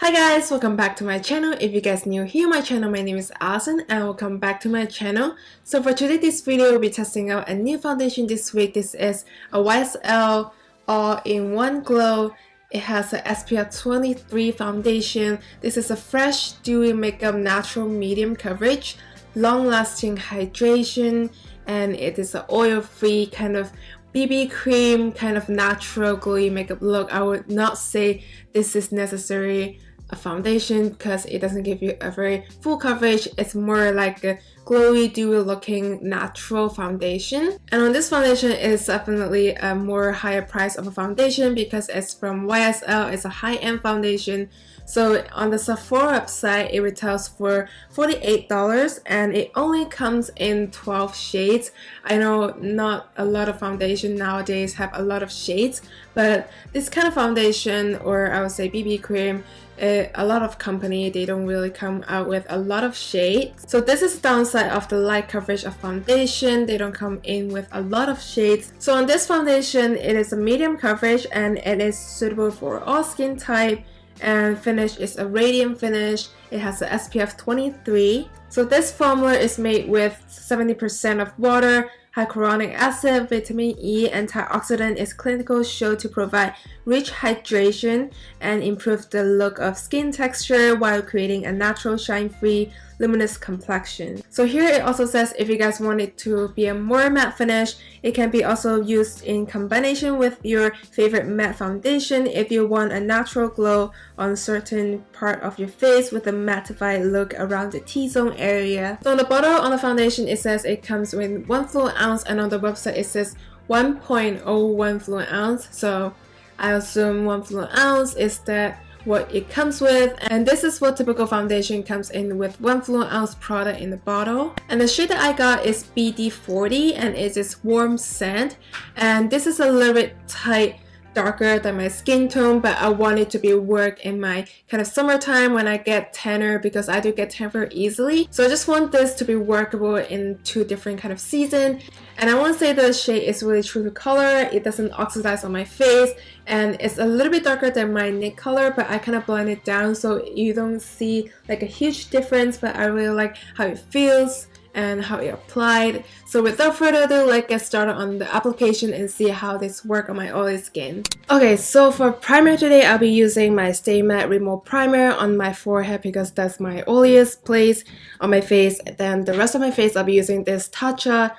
Hi guys, welcome back to my channel. If you guys new here on my channel, my name is Alison and welcome back to my channel. So for today, this video we'll be testing out a new foundation this week. This is a YSL all-in-one glow. It has a SPF 23 foundation. This is a fresh, dewy makeup, natural medium coverage, long-lasting hydration, and it is an oil-free kind of BB cream, kind of natural glowy makeup look. I would not say this is necessary a foundation because it doesn't give you a very full coverage. It's more like a glowy, dewy looking natural foundation. And on this foundation, it's definitely a more higher price of a foundation because it's from YSL. It's a high-end foundation. So on the Sephora website, it retails for $48 and it only comes in 12 shades. I know not a lot of foundation nowadays have a lot of shades, but this kind of foundation, or I would say BB cream, a lot of company, they don't really come out with a lot of shades. So this is the downside of the light coverage of foundation. They don't come in with a lot of shades. So on this foundation, it is a medium coverage and it is suitable for all skin type. And finish is a radiant finish. It has a SPF 23. So this formula is made with 70% of water, hyaluronic acid, vitamin E, antioxidant is clinical shown to provide rich hydration and improve the look of skin texture while creating a natural shine-free luminous complexion. So here it also says if you guys want it to be a more matte finish, it can be also used in combination with your favorite matte foundation if you want a natural glow on certain part of your face with a mattified look around the T-zone area. So on the bottle on the foundation, it says it comes with 1 fluid ounce, and on the website it says 1.01 fluid ounce. So I assume 1 fluid ounce is that what it comes with, and this is what typical foundation comes in with 1 fluid ounce product in the bottle. And the shade that I got is BD40 and it is warm sand, and this is a little bit tight, darker than my skin tone, but I want it to be work in my kind of summertime when I get tanner, because I do get tan very easily. So I just want this to be workable in 2 different kind of seasons. And I want to say the shade is really true to color. It doesn't oxidize on my face, and it's a little bit darker than my neck color, but I kind of blend it down so you don't see like a huge difference, but I really like how it feels and how it applied. So without further ado, let's get started on the application and see how this works on my oily skin. Okay, so for primer today, I'll be using my Stay Matte Remote Primer on my forehead because that's my oiliest place on my face. Then the rest of my face, I'll be using this Touche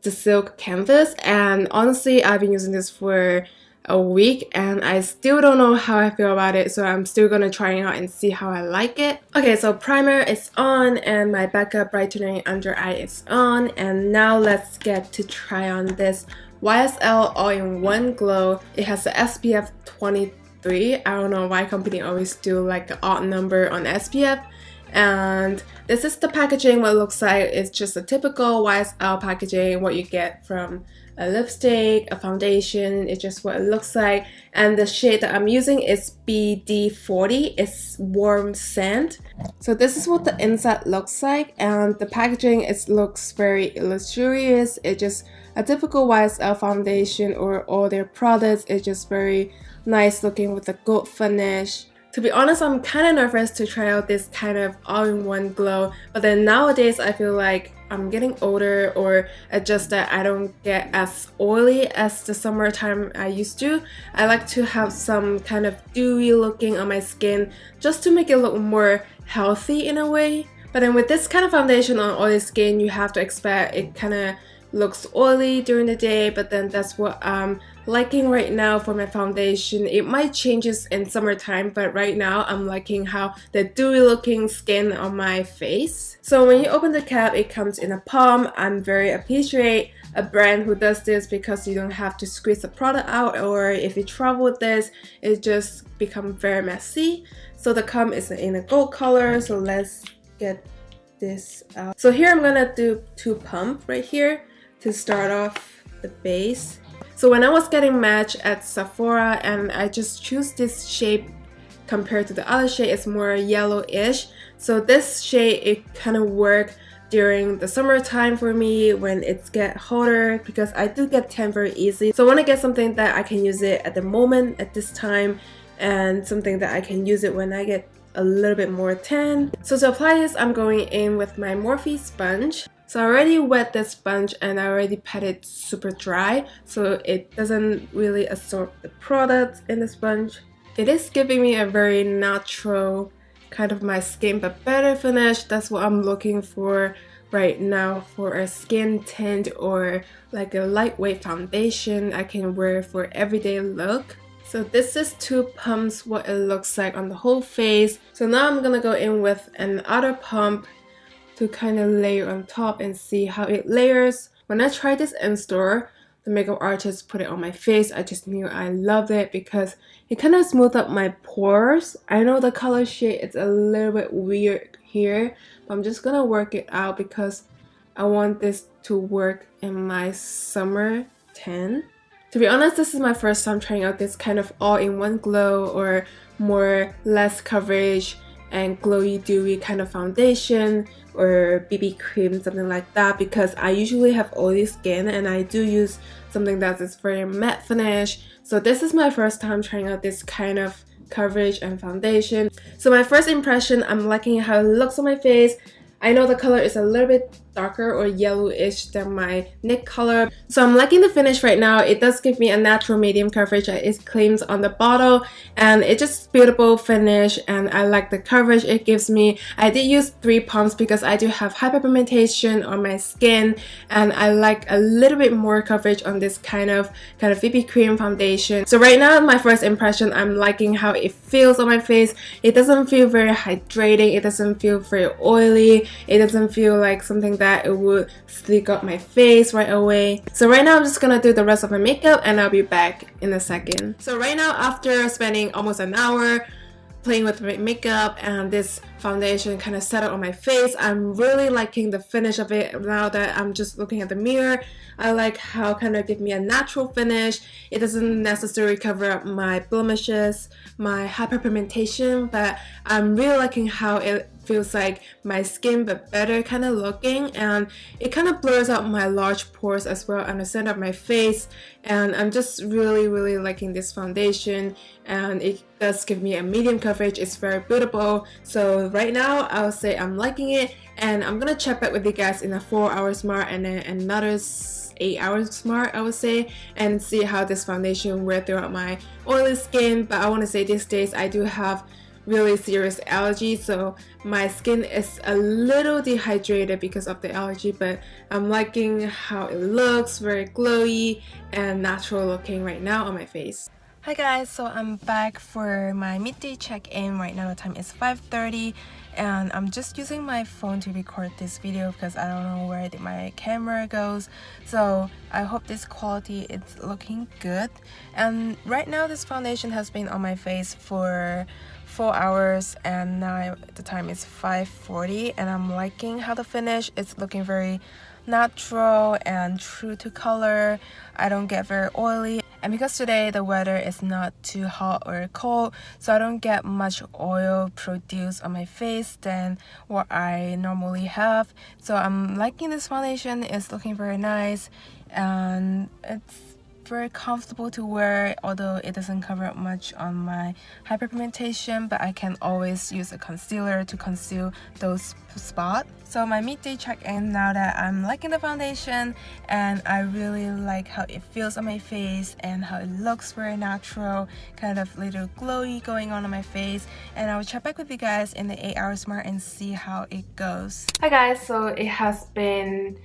the Silk Canvas, and honestly, I've been using this for a week and I still don't know how I feel about it, so I'm still gonna try it out and see how I like it. Okay, so primer is on and my backup brightening under eye is on, and now let's get to try on this YSL all-in-one glow. It has the SPF 23. I don't know why company always do like the odd number on SPF. And this is the packaging. What it looks like is just a typical YSL packaging, what you get from a lipstick, a foundation. It's just what it looks like. And the shade that I'm using is BD40. It's warm sand. So this is what the inside looks like, and the packaging looks very luxurious. It's just a typical YSL foundation, or all their products. It's just very nice looking with a gold finish. To be honest, I'm kind of nervous to try out this kind of all-in-one glow, but then nowadays I feel like I'm getting older, or it's just that I don't get as oily as the summertime I used to. I like to have some kind of dewy looking on my skin just to make it look more healthy in a way. But then with this kind of foundation on oily skin, you have to expect it kind of looks oily during the day, but then that's what I'm liking right now for my foundation. It might changes in summertime, but right now I'm liking how the dewy looking skin on my face. So when you open the cap, it comes in a palm. I'm very appreciate a brand who does this because you don't have to squeeze the product out, or if you travel with this, it just becomes very messy. So the cum is in a gold color, so let's get this out. So here I'm gonna do 2 pumps right here to start off the base. So when I was getting matched at Sephora, and I just choose this shade compared to the other shade, it's more yellowish. So this shade, it kind of worked during the summertime for me when it's get hotter, because I do get tan very easily. So I want to get something that I can use it at the moment, at this time, and something that I can use it when I get a little bit more tan. So to apply this, I'm going in with my Morphe sponge. So I already wet the sponge and I already pat it super dry so it doesn't really absorb the product in the sponge. It is giving me a very natural kind of my skin but better finish. That's what I'm looking for right now for a skin tint or like a lightweight foundation I can wear for everyday look. So this is 2 pumps what it looks like on the whole face. So now I'm gonna go in with another pump to kind of layer on top and see how it layers. When I tried this in store, the makeup artist put it on my face. I just knew I loved it because it kind of smoothed up my pores. I know the color shade is a little bit weird here, but I'm just gonna work it out because I want this to work in my summer tan. To be honest, this is my first time trying out this kind of all-in-one glow or more less coverage and glowy dewy kind of foundation or BB cream, something like that, because I usually have oily skin and I do use something that is very matte finish. So this is my first time trying out this kind of coverage and foundation. So my first impression, I'm liking how it looks on my face. I know the color is a little bit darker or yellowish than my NYX color. So I'm liking the finish right now. It does give me a natural medium coverage as it claims on the bottle, and it's just beautiful finish and I like the coverage it gives me. I did use 3 pumps because I do have hyperpigmentation on my skin and I like a little bit more coverage on this kind of BB cream foundation. So right now, my first impression, I'm liking how it feels on my face. It doesn't feel very hydrating. It doesn't feel very oily. It doesn't feel like something that it would sleek up my face right away. So right now I'm just gonna do the rest of my makeup and I'll be back in a second. So right now, after spending almost an hour playing with my makeup and this foundation kind of settled on my face, I'm really liking the finish of it now that I'm just looking at the mirror. I like how it kind of give me a natural finish. It doesn't necessarily cover up my blemishes, my hyperpigmentation, but I'm really liking how it feels like my skin but better kind of looking, and it kind of blurs out my large pores as well on the center of my face, and I'm just really liking this foundation, and it does give me a medium coverage. It's very beautiful. So right now I'll say I'm liking it, and I'm gonna check back with you guys in a 4-hour smart and then another 8 hours smart, I would say, and see how this foundation wear throughout my oily skin. But I want to say these days I do have really serious allergy, so my skin is a little dehydrated because of the allergy, but I'm liking how it looks, very glowy and natural looking right now on my face. Hi guys, so I'm back for my midday check-in. Right now the time is 5:30 and I'm just using my phone to record this video because I don't know where my camera goes. So I hope this quality is looking good. And right now this foundation has been on my face for 4 hours and now the time is 5:40 and I'm liking how the finish is looking very natural and true to color. I don't get very oily, and because today the weather is not too hot or cold, so I don't get much oil produced on my face than what I normally have. So I'm liking this foundation. It's looking very nice and it's very comfortable to wear, although it doesn't cover up much on my hyperpigmentation, but I can always use a concealer to conceal those spots. So my midday check-in, now that I'm liking the foundation and I really like how it feels on my face and how it looks very natural, kind of little glowy going on my face, and I'll check back with you guys in the 8-hour smart and see how it goes. Hi guys, so it has been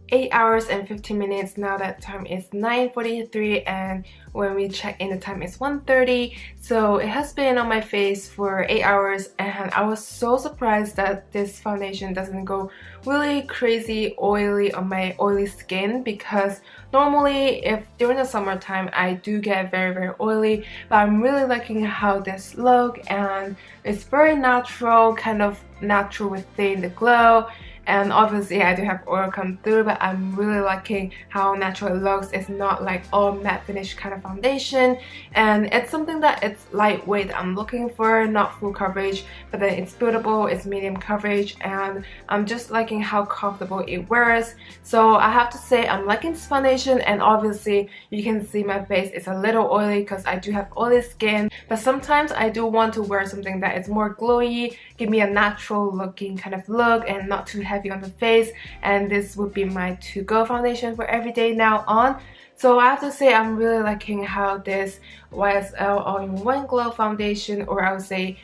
8 hours and 15 minutes. Now that time is 9:43 and when we check in the time is 1:30. So it has been on my face for 8 hours and I was so surprised that this foundation doesn't go really crazy oily on my oily skin, because normally if during the summertime I do get very oily, but I'm really liking how this look, and it's very natural, kind of natural within the glow, and obviously I do have oil come through, but I'm really liking how natural it looks. It's not like all matte finish kind of foundation, and it's something that it's lightweight I'm looking for, not full coverage, but then it's buildable, it's medium coverage, and I'm just liking how comfortable it wears. So I have to say I'm liking this foundation, and obviously you can see my face is a little oily because I do have oily skin, but sometimes I do want to wear something that is more glowy, give me a natural looking kind of look and not too heavy on the face, and this would be my to-go foundation for everyday now on. So I have to say I'm really liking how this YSL all-in-one glow foundation, or I would say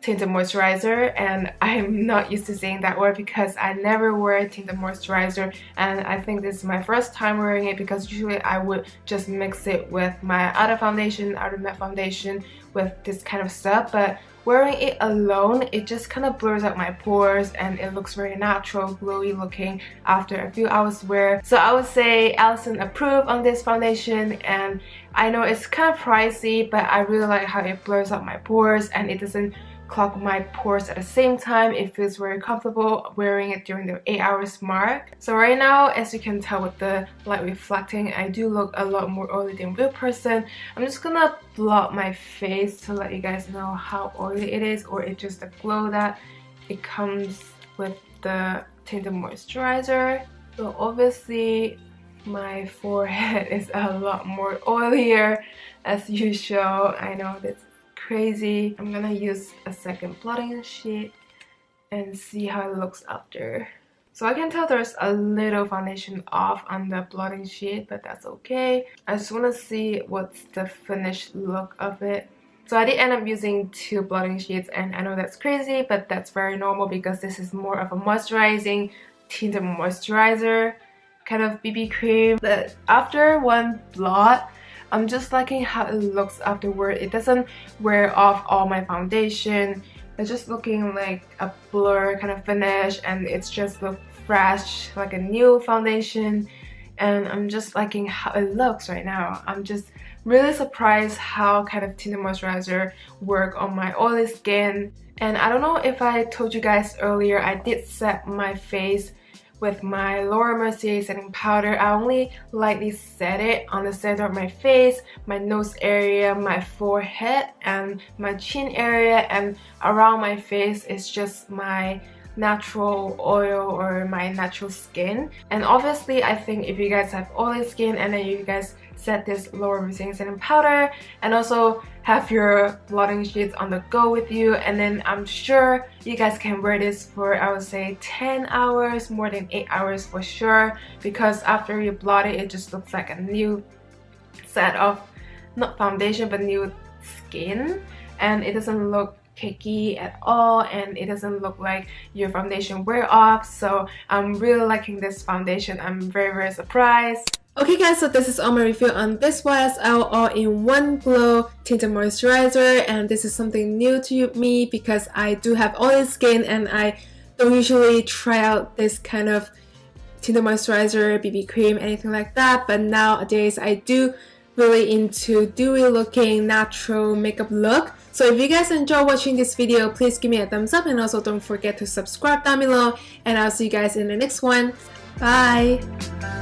tinted moisturizer, and I'm not used to saying that word because I never wear tinted moisturizer, and I think this is my first time wearing it because usually I would just mix it with my other foundation, other matte foundation with this kind of stuff, but wearing it alone, it just kind of blurs out my pores and it looks very natural, glowy looking after a few hours wear. So I would say Alison approved on this foundation, and I know it's kind of pricey, but I really like how it blurs out my pores and it doesn't clog my pores at the same time. It feels very comfortable wearing it during the 8 hours mark. So right now, as you can tell with the light reflecting, I do look a lot more oily than real person. I'm just gonna blot my face to let you guys know how oily it is, or it's just the glow that it comes with the tinted moisturizer. So obviously my forehead is a lot more oilier as usual. I know that's crazy. I'm gonna use a second blotting sheet and see how it looks after. So I can tell there's a little foundation off on the blotting sheet, but that's okay. I just want to see what's the finished look of it. So I did end up using 2 blotting sheets, and I know that's crazy, but that's very normal because this is more of a moisturizing tinted moisturizer kind of BB cream. But after one blot, I'm just liking how it looks afterward. It doesn't wear off all my foundation. It's just looking like a blur kind of finish, and it's just look fresh, like a new foundation. And I'm just liking how it looks right now. I'm just really surprised how kind of tinted moisturizer work on my oily skin. And I don't know if I told you guys earlier, I did set my face with my Laura Mercier setting powder. I only lightly set it on the center of my face, my nose area, my forehead, and my chin area, and around my face is just my natural oil or my natural skin. And obviously I think if you guys have oily skin and then you guys set this Laura Mercier setting powder and also have your blotting sheets on the go with you, and then I'm sure you guys can wear this for, I would say, 10 hours, more than 8 hours for sure, because after you blot it, it just looks like a new set of, not foundation, but new skin, and it doesn't look cakey at all, and it doesn't look like your foundation wear off. So I'm really liking this foundation. I'm very surprised. Okay guys, so this is all my review on this YSL all-in-one glow tinted moisturizer, and this is something new to me because I do have oily skin and I don't usually try out this kind of tinted moisturizer, BB cream, anything like that, but nowadays I do really into dewy looking natural makeup look. So if you guys enjoy watching this video, please give me a thumbs up, and also don't forget to subscribe down below, and I'll see you guys in the next one. Bye!